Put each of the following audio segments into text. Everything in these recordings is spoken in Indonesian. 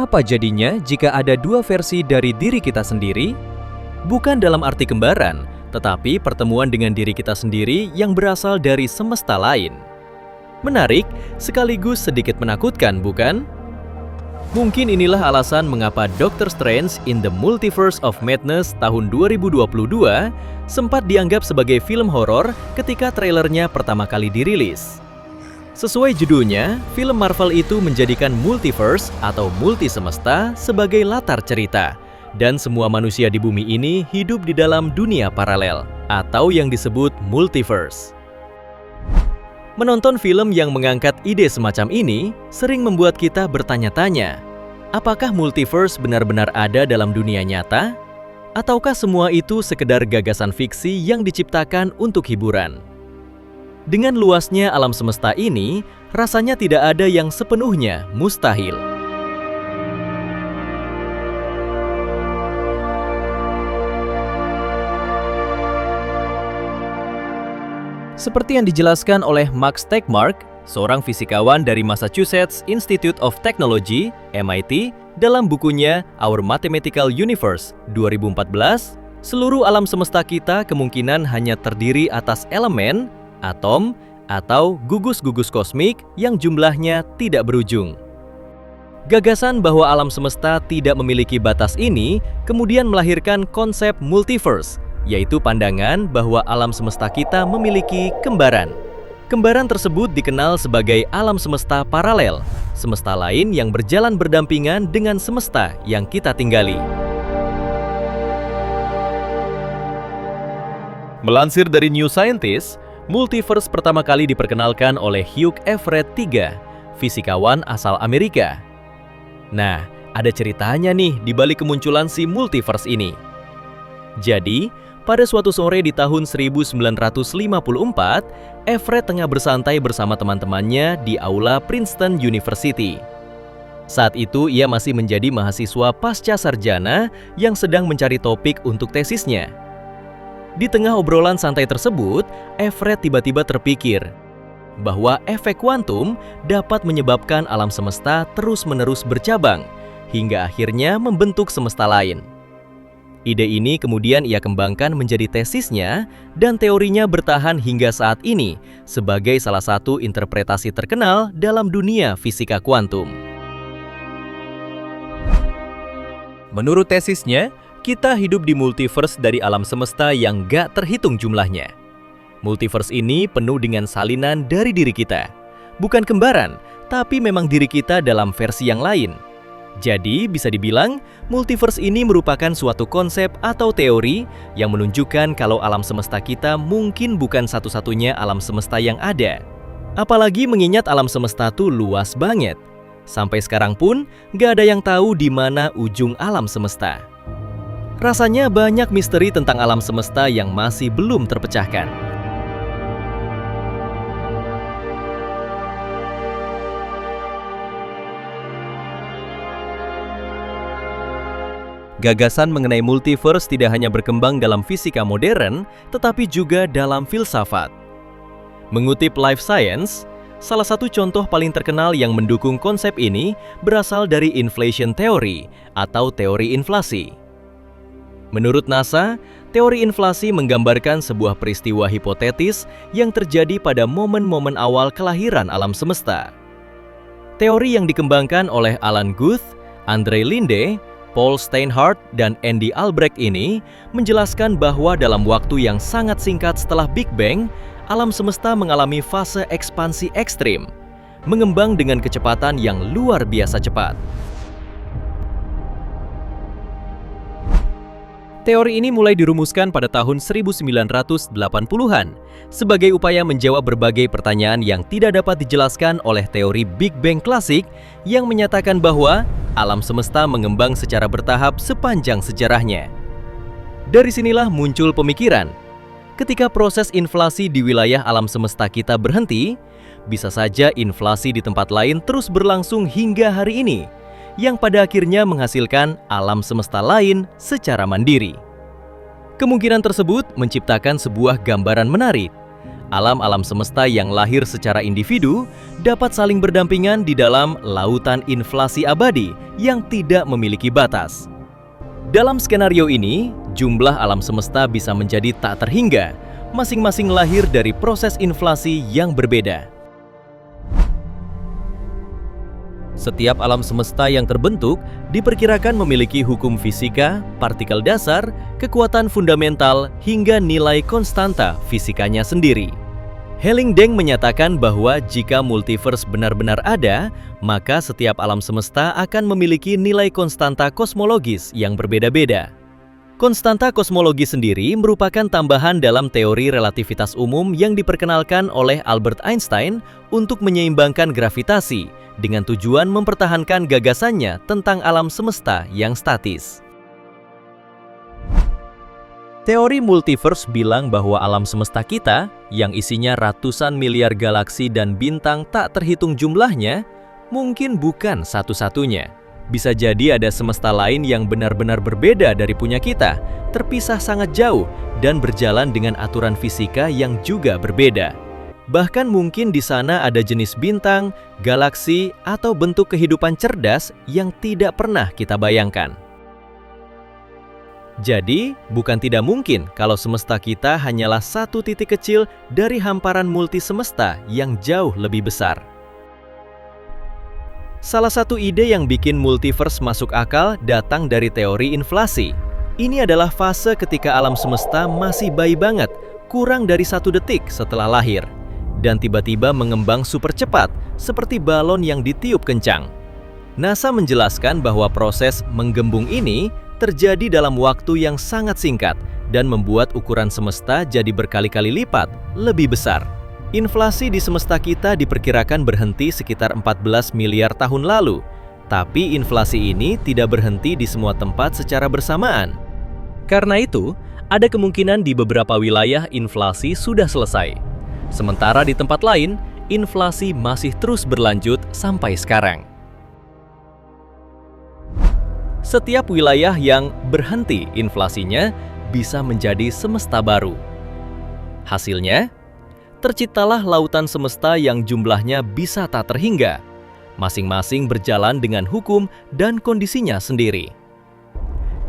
Apa jadinya jika ada dua versi dari diri kita sendiri? Bukan dalam arti kembaran, tetapi pertemuan dengan diri kita sendiri yang berasal dari semesta lain. Menarik, sekaligus sedikit menakutkan, bukan? Mungkin inilah alasan mengapa Doctor Strange in the Multiverse of Madness tahun 2022 sempat dianggap sebagai film horor ketika trailernya pertama kali dirilis. Sesuai judulnya, film Marvel itu menjadikan multiverse atau multi semesta sebagai latar cerita, dan semua manusia di bumi ini hidup di dalam dunia paralel, atau yang disebut multiverse. Menonton film yang mengangkat ide semacam ini sering membuat kita bertanya-tanya, apakah multiverse benar-benar ada dalam dunia nyata? Ataukah semua itu sekedar gagasan fiksi yang diciptakan untuk hiburan? Dengan luasnya alam semesta ini, rasanya tidak ada yang sepenuhnya mustahil. Seperti yang dijelaskan oleh Max Tegmark, seorang fisikawan dari Massachusetts Institute of Technology, MIT, dalam bukunya Our Mathematical Universe 2014, seluruh alam semesta kita kemungkinan hanya terdiri atas elemen, atom, atau gugus-gugus kosmik yang jumlahnya tidak berujung. Gagasan bahwa alam semesta tidak memiliki batas ini kemudian melahirkan konsep multiverse, yaitu pandangan bahwa alam semesta kita memiliki kembaran. Kembaran tersebut dikenal sebagai alam semesta paralel, semesta lain yang berjalan berdampingan dengan semesta yang kita tinggali. Melansir dari New Scientist, multiverse pertama kali diperkenalkan oleh Hugh Everett III, fisikawan asal Amerika. Nah, ada ceritanya nih di balik kemunculan si multiverse ini. Jadi, pada suatu sore di tahun 1954, Everett tengah bersantai bersama teman-temannya di aula Princeton University. Saat itu, ia masih menjadi mahasiswa pasca sarjana yang sedang mencari topik untuk tesisnya. Di tengah obrolan santai tersebut, Everett tiba-tiba terpikir bahwa efek kuantum dapat menyebabkan alam semesta terus-menerus bercabang, hingga akhirnya membentuk semesta lain. Ide ini kemudian ia kembangkan menjadi tesisnya, dan teorinya bertahan hingga saat ini sebagai salah satu interpretasi terkenal dalam dunia fisika kuantum. Menurut tesisnya, kita hidup di multiverse dari alam semesta yang gak terhitung jumlahnya. Multiverse ini penuh dengan salinan dari diri kita. Bukan kembaran, tapi memang diri kita dalam versi yang lain. Jadi, bisa dibilang, multiverse ini merupakan suatu konsep atau teori yang menunjukkan kalau alam semesta kita mungkin bukan satu-satunya alam semesta yang ada. Apalagi mengingat alam semesta tuh luas banget. Sampai sekarang pun, gak ada yang tahu di mana ujung alam semesta. Rasanya banyak misteri tentang alam semesta yang masih belum terpecahkan. Gagasan mengenai multiverse tidak hanya berkembang dalam fisika modern, tetapi juga dalam filsafat. Mengutip Life Science, salah satu contoh paling terkenal yang mendukung konsep ini berasal dari inflation theory atau teori inflasi. Menurut NASA, teori inflasi menggambarkan sebuah peristiwa hipotetis yang terjadi pada momen-momen awal kelahiran alam semesta. Teori yang dikembangkan oleh Alan Guth, Andre Linde, Paul Steinhardt, dan Andy Albrecht ini menjelaskan bahwa dalam waktu yang sangat singkat setelah Big Bang, alam semesta mengalami fase ekspansi ekstrim, mengembang dengan kecepatan yang luar biasa cepat. Teori ini mulai dirumuskan pada tahun 1980-an sebagai upaya menjawab berbagai pertanyaan yang tidak dapat dijelaskan oleh teori Big Bang klasik yang menyatakan bahwa alam semesta mengembang secara bertahap sepanjang sejarahnya. Dari sinilah muncul pemikiran, ketika proses inflasi di wilayah alam semesta kita berhenti, bisa saja inflasi di tempat lain terus berlangsung hingga hari ini, yang pada akhirnya menghasilkan alam semesta lain secara mandiri. Kemungkinan tersebut menciptakan sebuah gambaran menarik. alam-alam semesta yang lahir secara individu dapat saling berdampingan di dalam lautan inflasi abadi yang tidak memiliki batas. Dalam skenario ini, jumlah alam semesta bisa menjadi tak terhingga, masing-masing lahir dari proses inflasi yang berbeda. Setiap alam semesta yang terbentuk diperkirakan memiliki hukum fisika, partikel dasar, kekuatan fundamental, hingga nilai konstanta fisikanya sendiri. Hellingdeng menyatakan bahwa jika multiverse benar-benar ada, maka setiap alam semesta akan memiliki nilai konstanta kosmologis yang berbeda-beda. Konstanta kosmologi sendiri merupakan tambahan dalam teori relativitas umum yang diperkenalkan oleh Albert Einstein untuk menyeimbangkan gravitasi dengan tujuan mempertahankan gagasannya tentang alam semesta yang statis. Teori multiverse bilang bahwa alam semesta kita, yang isinya ratusan miliar galaksi dan bintang tak terhitung jumlahnya, mungkin bukan satu-satunya. Bisa jadi ada semesta lain yang benar-benar berbeda dari punya kita, terpisah sangat jauh, dan berjalan dengan aturan fisika yang juga berbeda. Bahkan mungkin di sana ada jenis bintang, galaksi, atau bentuk kehidupan cerdas yang tidak pernah kita bayangkan. Jadi, bukan tidak mungkin kalau semesta kita hanyalah satu titik kecil dari hamparan multi semesta yang jauh lebih besar. Salah satu ide yang bikin multiverse masuk akal datang dari teori inflasi. Ini adalah fase ketika alam semesta masih bayi banget, kurang dari 1 detik setelah lahir, dan tiba-tiba mengembang super cepat, seperti balon yang ditiup kencang. NASA menjelaskan bahwa proses menggembung ini terjadi dalam waktu yang sangat singkat dan membuat ukuran semesta jadi berkali-kali lipat lebih besar. Inflasi di semesta kita diperkirakan berhenti sekitar 14 miliar tahun lalu, tapi inflasi ini tidak berhenti di semua tempat secara bersamaan. Karena itu, ada kemungkinan di beberapa wilayah inflasi sudah selesai. Sementara di tempat lain, inflasi masih terus berlanjut sampai sekarang. Setiap wilayah yang berhenti inflasinya bisa menjadi semesta baru. Hasilnya, terciptalah lautan semesta yang jumlahnya bisa tak terhingga, masing-masing berjalan dengan hukum dan kondisinya sendiri.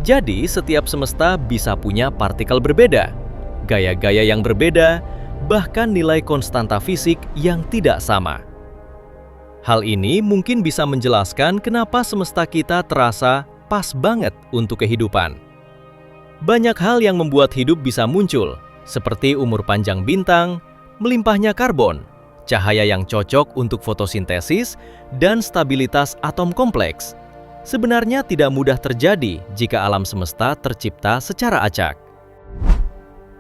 Jadi, setiap semesta bisa punya partikel berbeda, gaya-gaya yang berbeda, bahkan nilai konstanta fisik yang tidak sama. Hal ini mungkin bisa menjelaskan kenapa semesta kita terasa pas banget untuk kehidupan. Banyak hal yang membuat hidup bisa muncul, seperti umur panjang bintang, melimpahnya karbon, cahaya yang cocok untuk fotosintesis, dan stabilitas atom kompleks. Sebenarnya tidak mudah terjadi jika alam semesta tercipta secara acak.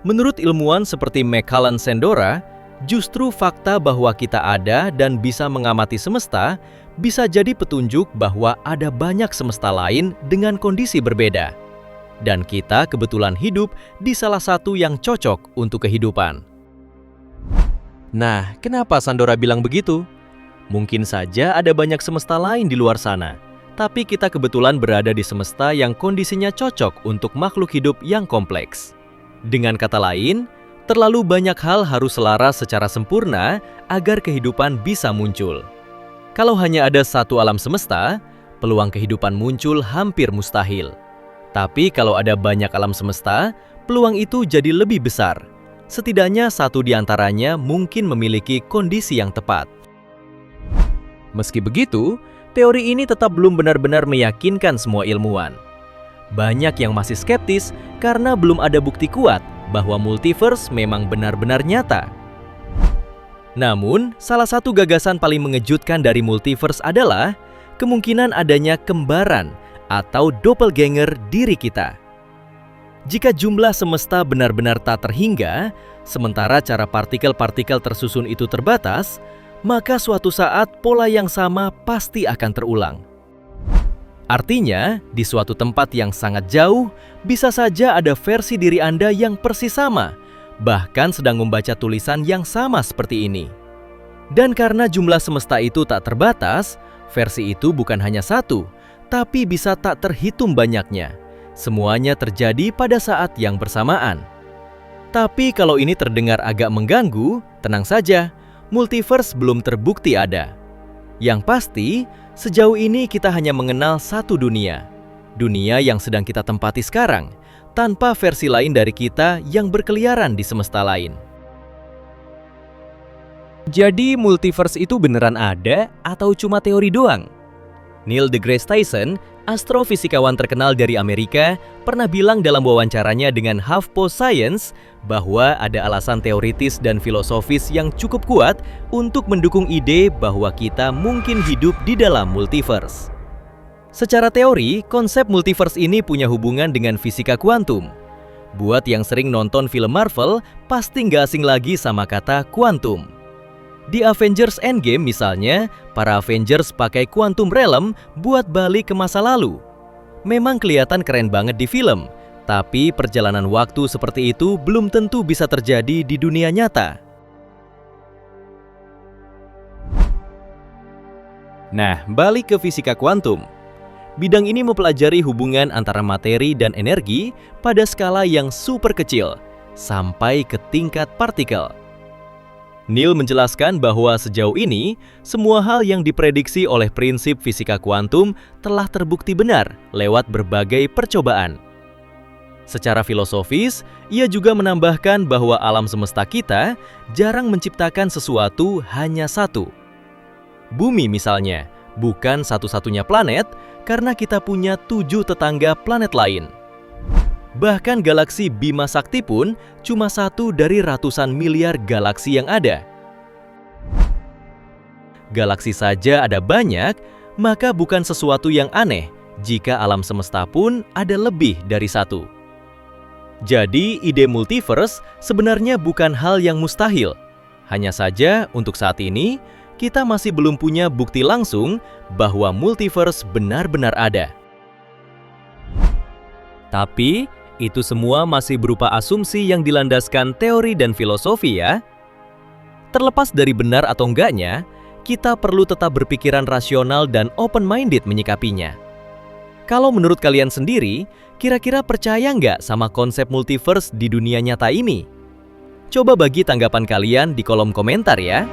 Menurut ilmuwan seperti Macallan Sandora, justru fakta bahwa kita ada dan bisa mengamati semesta bisa jadi petunjuk bahwa ada banyak semesta lain dengan kondisi berbeda. Dan kita kebetulan hidup di salah satu yang cocok untuk kehidupan. Nah, kenapa Sandora bilang begitu? Mungkin saja ada banyak semesta lain di luar sana, tapi kita kebetulan berada di semesta yang kondisinya cocok untuk makhluk hidup yang kompleks. Dengan kata lain, terlalu banyak hal harus selaras secara sempurna agar kehidupan bisa muncul. Kalau hanya ada satu alam semesta, peluang kehidupan muncul hampir mustahil. Tapi kalau ada banyak alam semesta, peluang itu jadi lebih besar. Setidaknya satu di antaranya mungkin memiliki kondisi yang tepat. Meski begitu, teori ini tetap belum benar-benar meyakinkan semua ilmuwan. Banyak yang masih skeptis karena belum ada bukti kuat bahwa multiverse memang benar-benar nyata. Namun, salah satu gagasan paling mengejutkan dari multiverse adalah kemungkinan adanya kembaran atau doppelganger diri kita. Jika jumlah semesta benar-benar tak terhingga, sementara cara partikel-partikel tersusun itu terbatas, maka suatu saat pola yang sama pasti akan terulang. Artinya, di suatu tempat yang sangat jauh, bisa saja ada versi diri Anda yang persis sama, bahkan sedang membaca tulisan yang sama seperti ini. Dan karena jumlah semesta itu tak terbatas, versi itu bukan hanya satu, tapi bisa tak terhitung banyaknya. Semuanya terjadi pada saat yang bersamaan. Tapi kalau ini terdengar agak mengganggu, tenang saja, multiverse belum terbukti ada. Yang pasti, sejauh ini kita hanya mengenal satu dunia. Dunia yang sedang kita tempati sekarang, tanpa versi lain dari kita yang berkeliaran di semesta lain. Jadi multiverse itu beneran ada atau cuma teori doang? Neil deGrasse Tyson, astrofisikawan terkenal dari Amerika, pernah bilang dalam wawancaranya dengan HuffPost Science bahwa ada alasan teoritis dan filosofis yang cukup kuat untuk mendukung ide bahwa kita mungkin hidup di dalam multiverse. Secara teori, konsep multiverse ini punya hubungan dengan fisika kuantum. Buat yang sering nonton film Marvel, pasti nggak asing lagi sama kata kuantum. Di Avengers Endgame misalnya, para Avengers pakai Quantum Realm buat balik ke masa lalu. Memang kelihatan keren banget di film, tapi perjalanan waktu seperti itu belum tentu bisa terjadi di dunia nyata. Nah, balik ke fisika kuantum. Bidang ini mempelajari hubungan antara materi dan energi pada skala yang super kecil, sampai ke tingkat partikel. Neil menjelaskan bahwa sejauh ini, semua hal yang diprediksi oleh prinsip fisika kuantum telah terbukti benar lewat berbagai percobaan. Secara filosofis, ia juga menambahkan bahwa alam semesta kita jarang menciptakan sesuatu hanya satu. Bumi misalnya, bukan satu-satunya planet karena kita punya 7 tetangga planet lain. Bahkan galaksi Bima Sakti pun cuma satu dari ratusan miliar galaksi yang ada. Galaksi saja ada banyak, maka bukan sesuatu yang aneh jika alam semesta pun ada lebih dari satu. Jadi, ide multiverse sebenarnya bukan hal yang mustahil. Hanya saja, untuk saat ini, kita masih belum punya bukti langsung bahwa multiverse benar-benar ada. Tapi, itu semua masih berupa asumsi yang dilandaskan teori dan filosofi ya. Terlepas dari benar atau enggaknya, kita perlu tetap berpikiran rasional dan open-minded menyikapinya. Kalau menurut kalian sendiri, kira-kira percaya nggak sama konsep multiverse di dunia nyata ini? Coba bagi tanggapan kalian di kolom komentar ya.